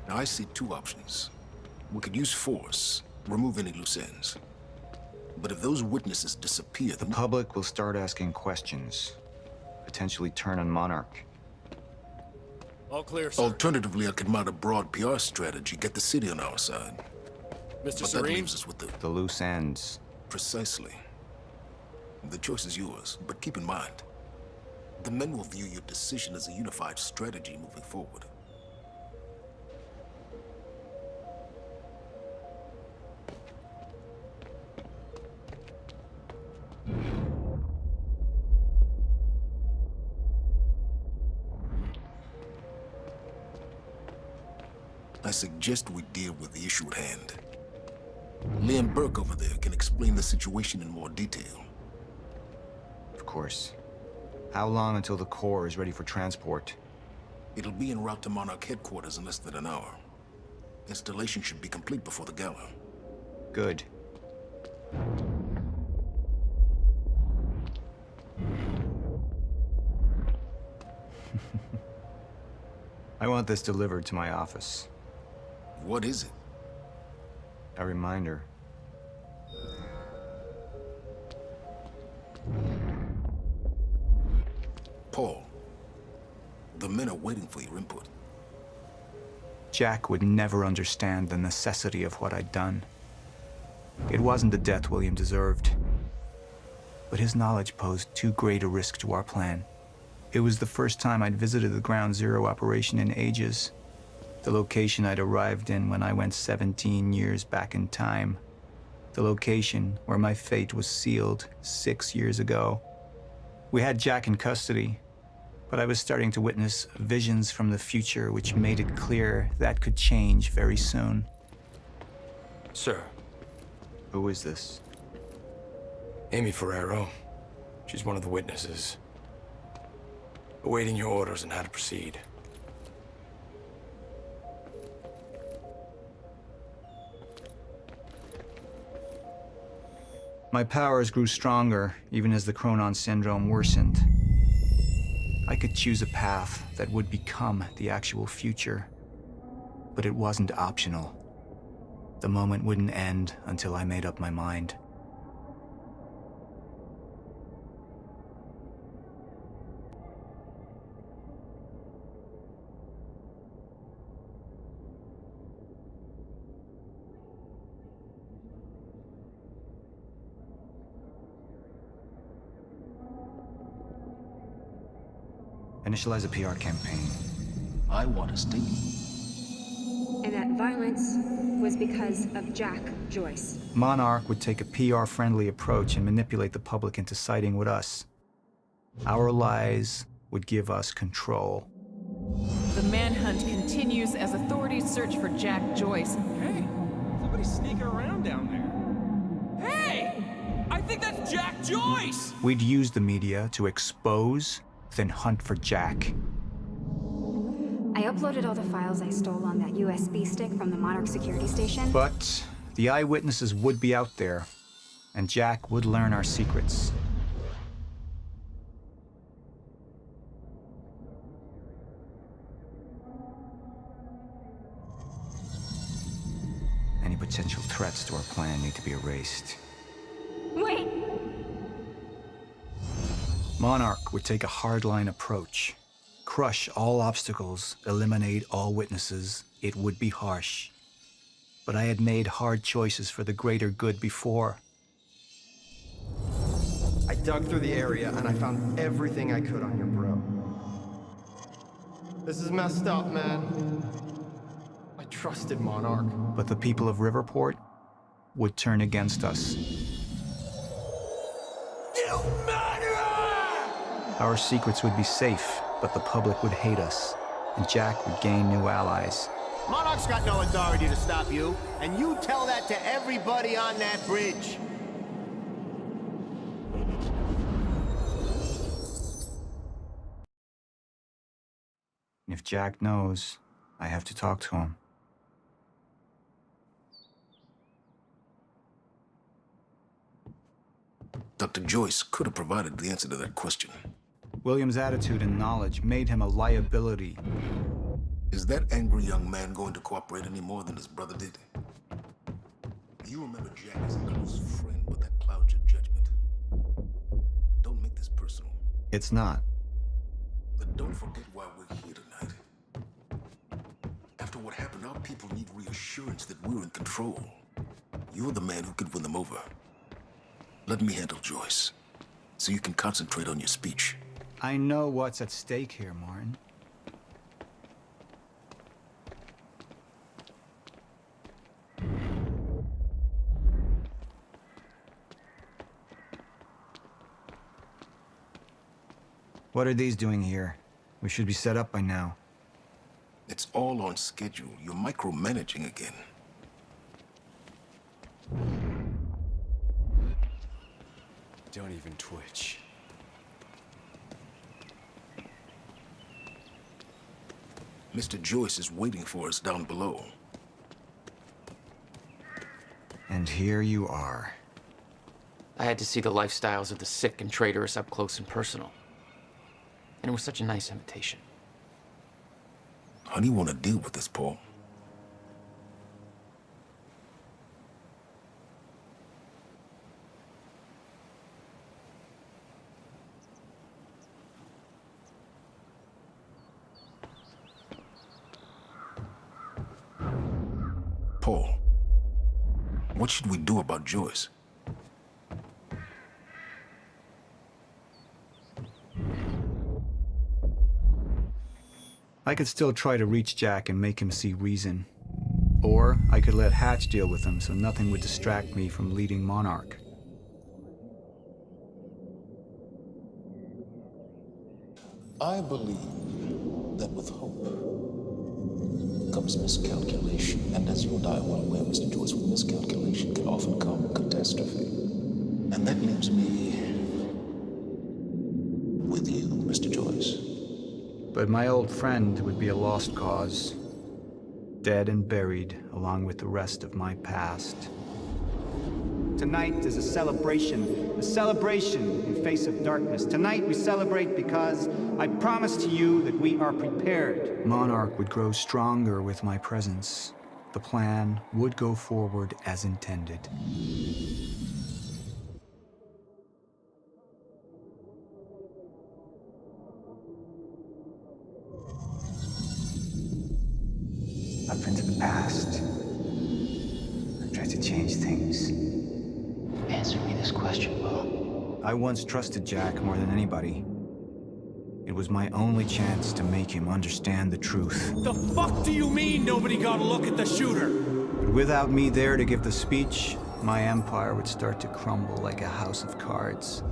Now, I see two options. We could use force, remove any loose ends. But if those witnesses disappear, The public will start asking questions, potentially turn on Monarch. All clear, sir. Alternatively, I could mount a broad PR strategy, get the city on our side. Mr. But that Serene? leaves us with The loose ends. Precisely. The choice is yours, but keep in mind, the men will view your decision as a unified strategy moving forward. I suggest we deal with the issue at hand. Liam Burke over there can explain the situation in more detail. Of course. How long until the core is ready for transport? It'll be en route to Monarch headquarters in less than an hour. Installation should be complete before the gala. Good. I want this delivered to my office. What is it? A reminder. Paul, the men are waiting for your input. Jack would never understand the necessity of what I'd done. It wasn't the death William deserved, but his knowledge posed too great a risk to our plan. It was the first time I'd visited the Ground Zero operation in ages. The location I'd arrived in when I went 17 years back in time. The location where my fate was sealed 6 years ago. We had Jack in custody, but I was starting to witness visions from the future which made it clear that could change very soon. Sir, Who is this? Amy Ferrero. She's one of the witnesses. Awaiting your orders on how to proceed. My powers grew stronger, even as the Chronon syndrome worsened. I could choose a path that would become the actual future, but it wasn't optional. The moment wouldn't end until I made up my mind. Initialize a PR campaign. I want a statement. And that violence was because of Jack Joyce. Monarch would take a PR-friendly approach and manipulate the public into siding with us. Our lies would give us control. The manhunt continues as authorities search for Jack Joyce. Hey, somebody's sneaking around down there. Hey! I think that's Jack Joyce! We'd use the media to expose, then hunt for Jack. I uploaded all the files I stole on that USB stick from the Monarch security station. But the eyewitnesses would be out there, and Jack would learn our secrets. Any potential threats to our plan need to be erased. Wait! Monarch would take a hardline approach. Crush all obstacles, eliminate all witnesses. It would be harsh. But I had made hard choices for the greater good before. I dug through the area and I found everything I could on your bro. This is messed up, man. I trusted Monarch. But the people of Riverport would turn against us. You murderer! Our secrets would be safe, but the public would hate us, and Jack would gain new allies. Monarch's got no authority to stop you, and you tell that to everybody on that bridge. And if Jack knows, I have to talk to him. Dr. Joyce could have provided the answer to that question. William's attitude and knowledge made him a liability. Is that angry young man going to cooperate any more than his brother did? You remember Jack as a close friend, but that clouds your judgment. Don't make this personal. It's not. But don't forget why we're here tonight. After what happened, our people need reassurance that we're in control. You're the man who could win them over. Let me handle Joyce, so you can concentrate on your speech. I know what's at stake here, Martin. What are these doing here? We should be set up by now. It's all on schedule. You're micromanaging again. Don't even twitch. Mr. Joyce is waiting for us down below. And here you are. I had to see the lifestyles of the sick and traitorous up close and personal. And it was such a nice invitation. How do you want to deal with this, Paul? Paul, what should we do about Joyce? I could still try to reach Jack and make him see reason. Or I could let Hatch deal with him so nothing would distract me from leading Monarch. I believe that with hope comes miscalculation. And as you and I are well aware, Mr. Joyce, with miscalculation can often come catastrophe. And that leaves me with you, Mr. Joyce. But my old friend would be a lost cause. Dead and buried along with the rest of my past. Tonight is a celebration in face of darkness. Tonight we celebrate because I promise to you that we are prepared. Monarch would grow stronger with my presence. The plan would go forward as intended. Up into the past. I tried to change things. Answer me this question, Paul. I once trusted Jack more than anybody. It was my only chance to make him understand the truth. The fuck do you mean nobody got a look at the shooter? But without me there to give the speech, my empire would start to crumble like a house of cards.